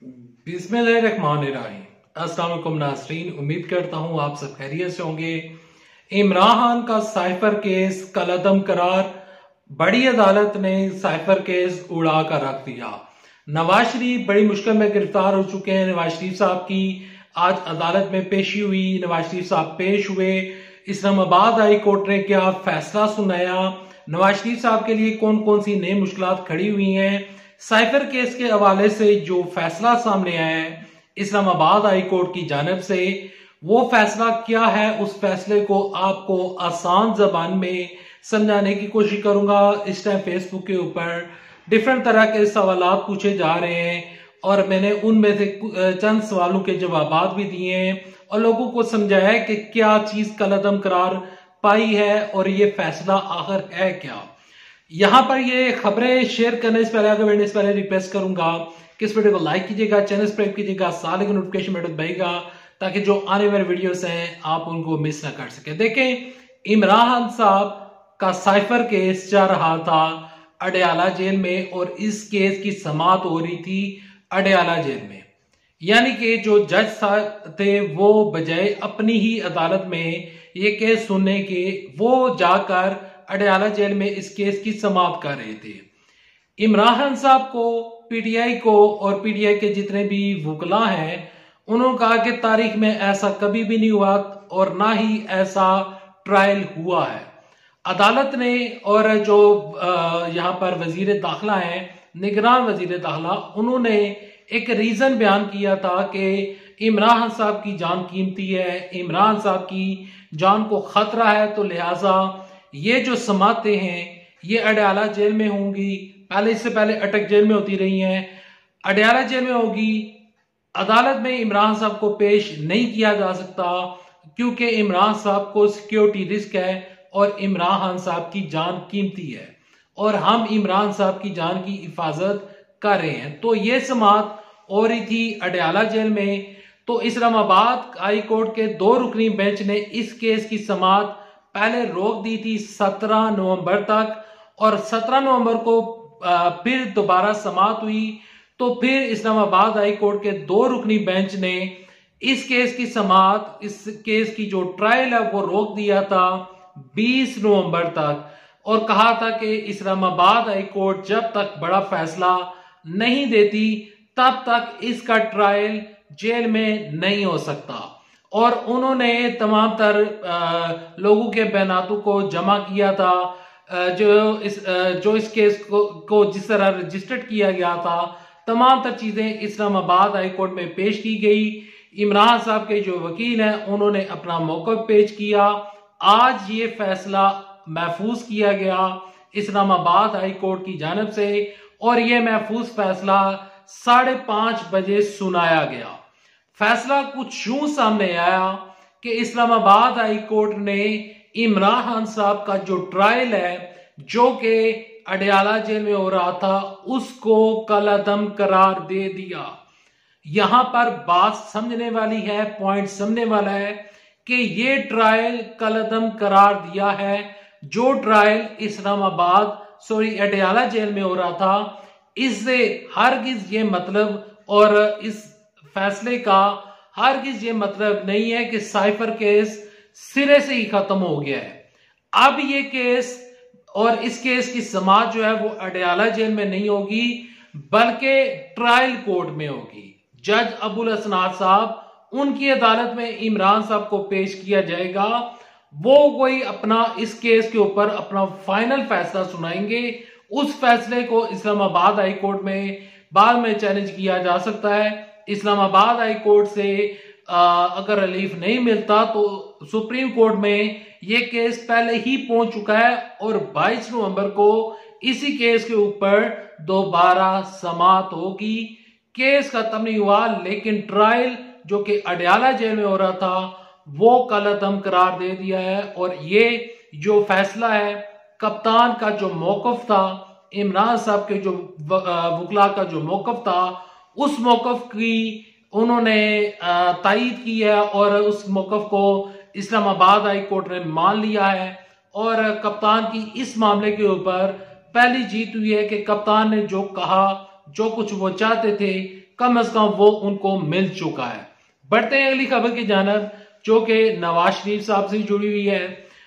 बिस्मिल्लाहिर्रहमानिर्रहीम। अस्सलाम वालेकुम नाज़रीन, उम्मीद करता हूँ आप सब खैरियत से होंगे। इमरान खान का साइफर केस कलअदम करार, बड़ी अदालत ने साइफर केस उड़ा कर रख दिया। नवाज शरीफ बड़ी मुश्किल में गिरफ्तार हो चुके हैं। नवाज शरीफ साहब की आज अदालत में पेशी हुई। नवाज शरीफ साहब पेश हुए। इस्लामाबाद हाई कोर्ट ने क्या फैसला सुनाया, नवाज शरीफ साहब के लिए कौन कौन सी नई मुश्किलात खड़ी हुई हैं, साइफर केस के हवाले से जो फैसला सामने आया है इस्लामाबाद हाई कोर्ट की जानिब से, वो फैसला क्या है, उस फैसले को आपको आसान जबान में समझाने की कोशिश करूंगा। इस टाइम फेसबुक के ऊपर डिफरेंट तरह के सवालात पूछे जा रहे हैं और मैंने उनमें से चंद सवालों के जवाब भी दिए हैं और लोगों को समझाया है कि क्या चीज कलअदम करार पाई है और ये फैसला आखिर है क्या। यहां पर ये खबरें शेयर करने से पहले, अगर मैंने इस पहले रिक्वेस्ट करूंगा कि इस वीडियो को लाइक कीजिएगा, चैनल सब्सक्राइब कीजिएगा, साल का नोटिफिकेशन बटन दबाइएगा ताकि जो आने वाले वीडियोस हैं आप उनको मिस ना कर सके। देखें, इमरान खान साहब का साइफर केस चल रहा था अडयाला जेल में और इस केस की समाअत हो रही थी अडयाला जेल में। यानी कि जो जज साहब थे वो बजाय अपनी ही अदालत में ये केस सुनने के, वो जाकर अडयाला जेल में इस केस की समाअत कर रहे थे। इमरान खान साहब को, पीटीआई को और पीटीआई के जितने भी वकला हैं, उन्होंने कहा कि तारीख में ऐसा कभी भी नहीं हुआ और ना ही ऐसा ट्रायल हुआ है। अदालत ने और जो यहाँ पर वजीर दाखिला है, निगरान वजीर दाखिला, उन्होंने एक रीजन बयान किया था कि इमरान खान साहब की जान कीमती है, इमरान साहब की जान को खतरा है, तो लिहाजा ये जो समातें हैं ये अडयाला जेल में होंगी। पहले, इससे पहले अटक जेल में होती रही हैं, अडयाला जेल में होगी। अदालत में इमरान साहब को पेश नहीं किया जा सकता क्योंकि इमरान साहब को सिक्योरिटी रिस्क है और इमरान खान साहब की जान कीमती है और हम इमरान साहब की जान की हिफाजत कर रहे हैं। तो ये समाअत हो रही थी अडयाला जेल में। तो इस्लामाबाद हाई कोर्ट के 2 रुकनी बेंच ने इस केस की समाअत पहले रोक दी थी 17 नवंबर तक और 17 नवंबर को फिर दोबारा समाअत हुई। तो फिर इस्लामाबाद हाई कोर्ट के 2 रुकनी बेंच ने इस केस की समाअत, इस केस की जो ट्रायल है वो रोक दिया था 20 नवंबर तक और कहा था कि इस्लामाबाद हाई कोर्ट जब तक बड़ा फैसला नहीं देती तब तक इसका ट्रायल जेल में नहीं हो सकता। और उन्होंने तमाम तर लोगों के बयानातों को जमा किया था। जो इस केस को जिस तरह रजिस्टर्ड किया गया था, तमाम तर चीजें इस्लामाबाद हाई कोर्ट में पेश की गई। इमरान साहब के जो वकील हैं उन्होंने अपना मौक़िफ़ पेश किया। आज ये फैसला महफूज किया गया इस्लामाबाद हाई कोर्ट की जानिब से और ये महफूज फैसला 5:30 बजे सुनाया गया। फैसला कुछ यूं सामने आया कि इस्लामाबाद हाई कोर्ट ने इमरान खान साहब का जो ट्रायल है, जो कि अडयाला जेल में हो रहा था, उसको कलअदम करार दे दिया। यहां पर बात समझने वाली है, पॉइंट समझने वाला है कि ये ट्रायल कलअदम करार दिया है जो ट्रायल अडयाला जेल में हो रहा था। इससे हरगिज ये मतलब और इस फैसले का हरगिज ये मतलब नहीं है कि साइफर केस सिरे से ही खत्म हो गया है। अब ये केस और इस केस की समाअत जो है वो अडयाला जेल में नहीं होगी बल्कि ट्रायल कोर्ट में होगी। जज अबुल हसनात साहब, उनकी अदालत में इमरान साहब को पेश किया जाएगा। वो कोई अपना इस केस के ऊपर अपना फाइनल फैसला सुनाएंगे। उस फैसले को इस्लामाबाद हाई कोर्ट में बाद में चैलेंज किया जा सकता है। इस्लामाबाद हाई कोर्ट से अगर रिलीफ नहीं मिलता तो सुप्रीम कोर्ट में ये केस पहले ही पहुंच चुका है और 22 नवंबर को इसी केस के ऊपर दोबारा समाअत होगी। केस खत्म नहीं हुआ लेकिन ट्रायल जो कि अडयाला जेल में हो रहा था वो कलअदम करार दे दिया है। और ये जो फैसला है, कप्तान का जो मौक़िफ़ था, इमरान साहब के जो वकला का जो मौक़िफ़ था, उस मौक़िफ़ की उन्होंने तायीद की है और उस मौक़िफ़ को इस्लामाबाद हाई कोर्ट ने मान लिया है। और कप्तान की इस मामले के ऊपर पहली जीत हुई है कि कप्तान ने जो कहा, जो कुछ वो चाहते थे, कम से कम वो उनको मिल चुका है। बढ़ते हैं अगली खबर की जानब, जो कि नवाज शरीफ साहब से जुड़ी हुई है।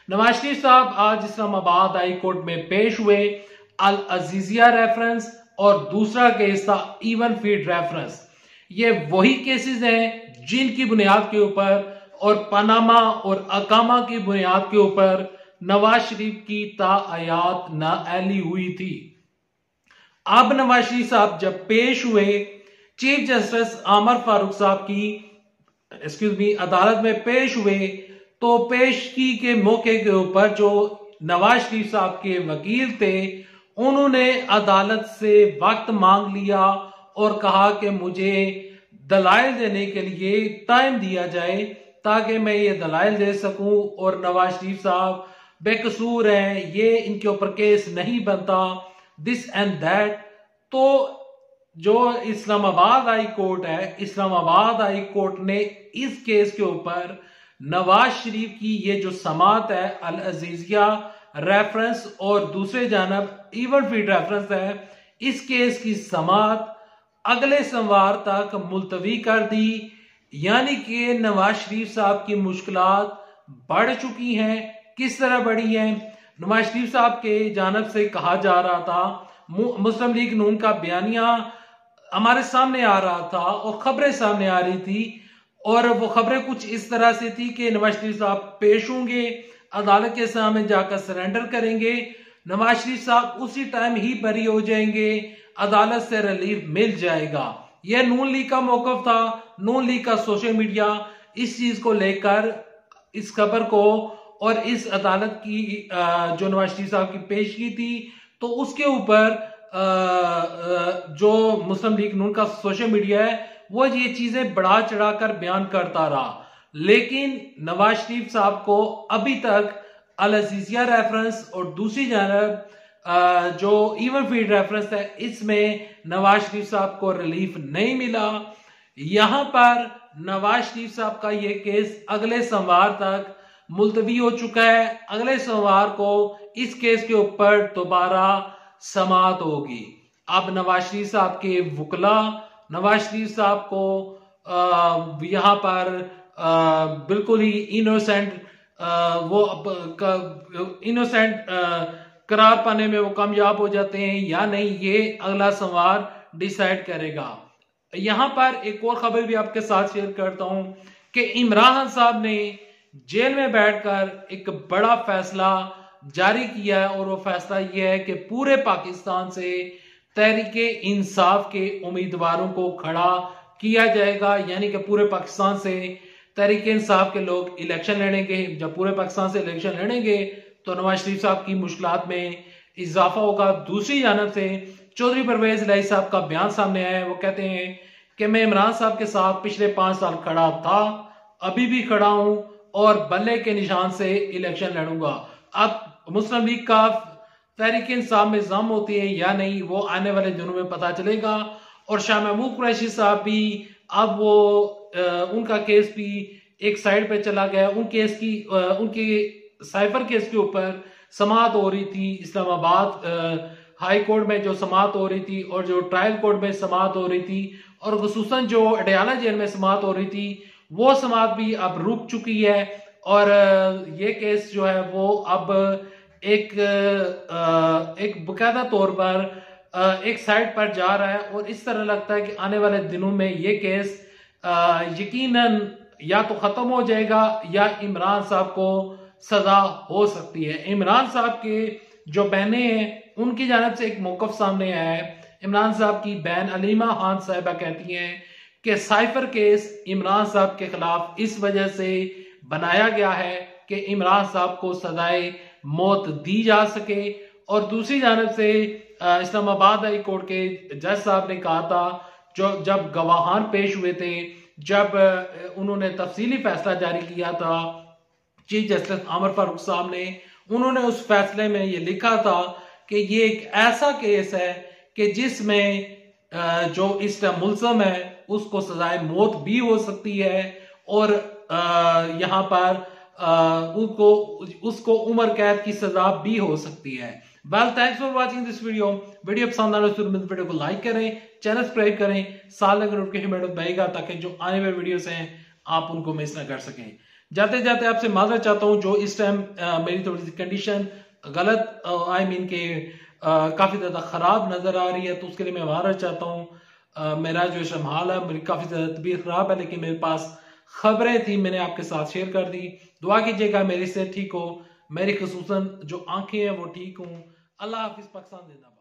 नवाज शरीफ साहब आज इस्लामाबाद हाई कोर्ट में पेश हुए। अल अजीजिया रेफरेंस और दूसरा केस था इवन फीड रेफरेंस। ये वही केसेस हैं जिनकी बुनियाद के ऊपर और पनामा और अकामा की बुनियाद के ऊपर नवाज शरीफ की तायात नाअहली हुई थी। अब नवाज शरीफ साहब जब पेश हुए चीफ जस्टिस आमर फारूक साहब की अदालत में पेश हुए, तो पेशगी के मौके के ऊपर जो नवाज शरीफ साहब के वकील थे उन्होंने अदालत से वक्त मांग लिया और कहा कि मुझे दलाइल देने के लिए टाइम दिया जाए ताकि मैं ये दलाइल दे सकूं और नवाज शरीफ साहब बेकसूर हैं, ये इनके ऊपर केस नहीं बनता, दिस एंड दैट। तो जो इस्लामाबाद हाई कोर्ट है, इस्लामाबाद हाई कोर्ट ने इस केस के ऊपर नवाज शरीफ की ये जो समात है अल अजीजिया रेफरेंस और दूसरे जानब इवन फीड रेफरेंस है, इस केस की समात अगले सोमवार तक मुलतवी कर दी। यानी कि नवाज शरीफ साहब की मुश्किलात बढ़ चुकी हैं। किस तरह बढ़ी हैं? नवाज शरीफ साहब के जानब से कहा जा रहा था, मुस्लिम लीग नून का बयानिया हमारे सामने आ रहा था और खबरें सामने आ रही थी, और वो खबरें कुछ इस तरह से थी कि नवाज शरीफ साहब पेश होंगे, अदालत के सामने जाकर सरेंडर करेंगे, नवाज शरीफ साहब उसी टाइम ही बरी हो जाएंगे, अदालत से रिलीफ मिल जाएगा। यह नून लीग का मौकफ था। नून लीग का सोशल मीडिया इस चीज को लेकर इस खबर को और इस अदालत की जो नवाज शरीफ साहब की पेशगी थी तो उसके ऊपर जो मुस्लिम लीग नून का सोशल मीडिया है वो ये चीजें बढ़ा चढ़ाकर बयान करता रहा। लेकिन नवाज शरीफ साहब को अभी तक अल अजीजिया रेफरेंस और दूसरी जानब जो इवन फीड रेफरेंस है इसमें नवाज शरीफ साहब को रिलीफ नहीं मिला। यहां पर नवाज शरीफ साहब का ये केस अगले सोमवार तक मुलतवी हो चुका है। अगले सोमवार को इस केस के ऊपर दोबारा समाअत होगी। अब नवाज शरीफ साहब के वकला नवाज शरीफ साहब को यहाँ पर बिल्कुल ही इनोसेंट करार पाने में वो कामयाब हो जाते हैं या नहीं, ये अगला सोमवार डिसाइड करेगा। यहां पर एक और खबर भी आपके साथ शेयर करता हूं कि इमरान खान साहब ने जेल में बैठकर एक बड़ा फैसला जारी किया है और वो फैसला ये है कि पूरे पाकिस्तान से तहरीके इंसाफ के उम्मीदवारों को खड़ा किया जाएगा। यानी कि पूरे पाकिस्तान से तहरीके इंसाफ के लोग इलेक्शन लड़ेंगे। जब पूरे पाकिस्तान से इलेक्शन लड़ेंगे तो नवाज शरीफ साहब की मुश्किलात में इजाफा होगा। दूसरी जानब से चौधरी परवेज इलाही साहब का बयान सामने आया है। वो कहते हैं कि मैं इमरान साहब के साथ पिछले 5 साल खड़ा था, अभी भी खड़ा हूं और बल्ले के निशान से इलेक्शन लड़ूंगा। अब मुस्लिम लीग का तहरीक इंसाफ में जम होती है या नहीं वो आने वाले दिनों में पता चलेगा। और शाह महमूद कुरैशी साहब भी अब वो उनका केस भी एक साइड पे चला गया। उनकी साइफर केस के ऊपर समाअत हो रही थी इस्लामाबाद हाई कोर्ट में, जो समाअत हो रही थी और जो ट्रायल कोर्ट में समाअत हो रही थी और खुसूसन जो अडयाला जेल में समाअत हो रही थी वो समाअत भी अब रुक चुकी है। और ये केस जो है वो अब एक बाकायदा तौर पर एक साइड पर जा रहा है और इस तरह लगता है कि आने वाले दिनों में ये केस यकीनन या तो खत्म हो जाएगा या इमरान साहब को सजा हो सकती है। इमरान साहब के जो बहनें हैं उनकी जानब से एक मौकफ सामने आया है। इमरान साहब की बहन अलीमा खान साहिबा कहती हैं कि साइफर केस इमरान साहब के खिलाफ इस वजह से बनाया गया है कि इमरान साहब को सजाए मौत दी जा सके। और दूसरी जानब से इस्लामाबाद हाई कोर्ट के जज साहब ने कहा था, जो जब गवाहान पेश हुए थे, जब उन्होंने तफसीली फैसला जारी किया था चीफ जस्टिस आमर फारूक साहब ने, उन्होंने उस फैसले में ये लिखा था कि ये एक ऐसा केस है कि जिसमें जो इस मुलजम है उसको सजाए मौत भी हो सकती है और यहाँ पर उसको उम्र कैद की सजा भी हो सकती है। Well, thanks for watching this video पसंद आने वीडियो को लाइक करें, चैनल सब्सक्राइब करें, साल अगर नोटिफिकेशन बेल दबाएगा ताकि जो आने वाले वीडियोस हैं आप उनको मिस ना कर सकें। जाते जाते आपसे माजरत चाहता हूं, जो इस टाइम मेरी थोड़ी सी कंडीशन गलत आई मीन के काफी ज्यादा खराब नजर आ रही है, तो उसके लिए मैं माजरत चाहता हूँ। मेरा जो इस हाल है, मेरी काफी ज्यादा तबीयत खराब है, लेकिन मेरे पास खबरें थी, मैंने आपके साथ शेयर कर दी। दुआ कीजिएगा मेरी सेहत ठीक हो, मेरी खसूसन जो आंखें हैं वो ठीक हों। अल्लाह हाफिज। पाकिस्तान जिंदाबाद।